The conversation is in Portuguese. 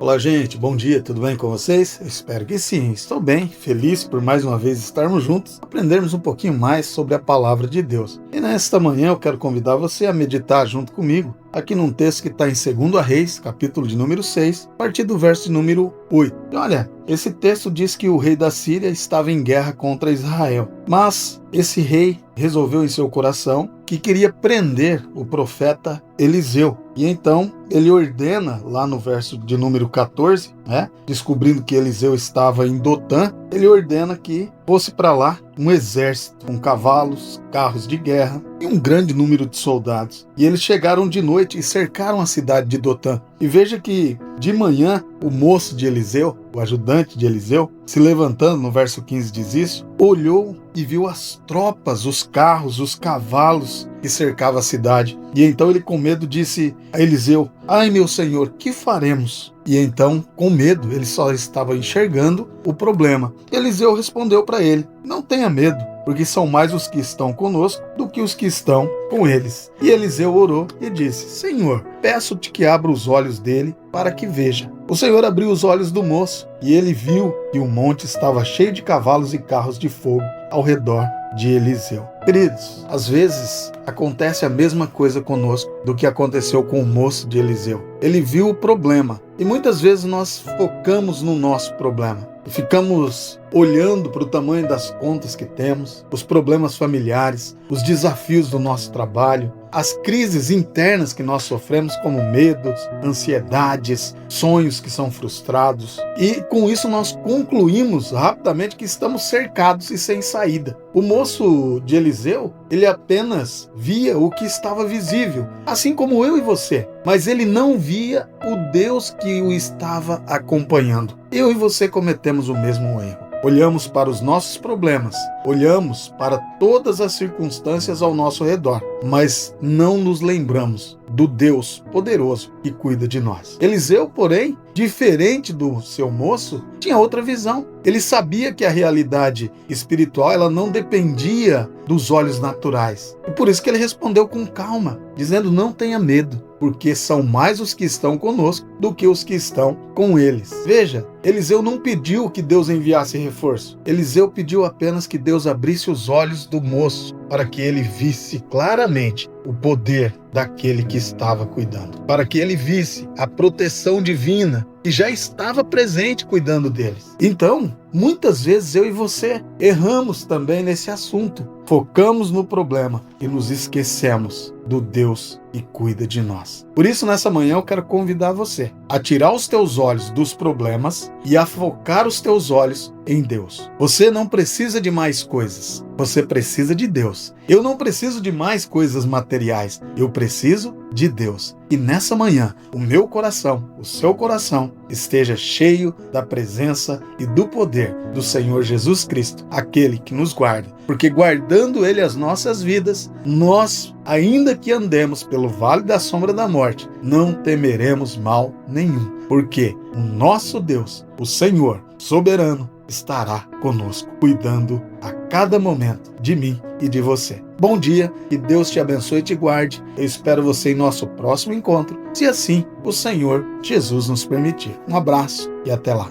Olá, gente, bom dia, tudo bem com vocês? Eu espero que sim, estou bem, feliz por mais uma vez estarmos juntos, aprendermos um pouquinho mais sobre a palavra de Deus. E nesta manhã eu quero convidar você a meditar junto comigo, aqui num texto que está em 2 Reis, capítulo de número 6, a partir do verso de número 8. E olha, esse texto diz que o rei da Síria estava em guerra contra Israel, mas esse rei resolveu em seu coração que queria prender o profeta Eliseu. E então ele ordena, lá no verso de número 14, descobrindo que Eliseu estava em Dotã, ele ordena que fosse para lá um exército com cavalos, carros de guerra e um grande número de soldados. E eles chegaram de noite e cercaram a cidade de Dotã. E veja que de manhã o moço de Eliseu, o ajudante de Eliseu, se levantando, no verso 15 diz isso, olhou e viu as tropas, os carros, os cavalos que cercavam a cidade. E então ele com medo disse a Eliseu: "Ai, meu senhor, que faremos?" E então, com medo, ele só estava enxergando o problema. Eliseu respondeu para ele: "Não tenha medo, porque são mais os que estão conosco do que os que estão com eles." E Eliseu orou e disse: "Senhor, peço-te que abra os olhos dele para que veja." O Senhor abriu os olhos do moço e ele viu que o monte estava cheio de cavalos e carros de fogo ao redor de Eliseu. Queridos, às vezes acontece a mesma coisa conosco do que aconteceu com o moço de Eliseu. Ele viu o problema e muitas vezes nós focamos no nosso problema. Ficamos olhando para o tamanho das contas que temos, os problemas familiares, os desafios do nosso trabalho, as crises internas que nós sofremos, como medos, ansiedades, sonhos que são frustrados. E com isso nós concluímos rapidamente que estamos cercados e sem saída. O moço de Eliseu, ele apenas via o que estava visível, assim como eu e você, mas ele não via o Deus que o estava acompanhando. Eu e você cometemos o mesmo erro. Olhamos para os nossos problemas, olhamos para todas as circunstâncias ao nosso redor, mas não nos lembramos do Deus poderoso que cuida de nós. Eliseu, porém, diferente do seu moço, tinha outra visão. Ele sabia que a realidade espiritual ela não dependia dos olhos naturais. E por isso que ele respondeu com calma, dizendo: "Não tenha medo, porque são mais os que estão conosco do que os que estão com eles." Veja, Eliseu não pediu que Deus enviasse reforço. Eliseu pediu apenas que Deus abrisse os olhos do moço para que ele visse claramente o poder daquele que estava cuidando, para que ele visse a proteção divina que já estava presente cuidando deles. Então, muitas vezes eu e você erramos também nesse assunto. Focamos no problema e nos esquecemos do Deus que cuida de nós. Por isso, nessa manhã eu quero convidar você a tirar os teus olhos dos problemas e a focar os teus olhos em Deus. Você não precisa de mais coisas, você precisa de Deus. Eu não preciso de mais coisas materiais, eu preciso de Deus. E nessa manhã, o meu coração, o seu coração, esteja cheio da presença e do poder do Senhor Jesus Cristo, aquele que nos guarda. Porque guardando Ele as nossas vidas, nós, ainda que andemos pelo vale da sombra da morte, não temeremos mal nenhum. Porque o nosso Deus, o Senhor soberano, estará conosco, cuidando a cada momento de mim e de você. Bom dia, que Deus te abençoe e te guarde. Eu espero você em nosso próximo encontro, se assim o Senhor Jesus nos permitir. Um abraço e até lá.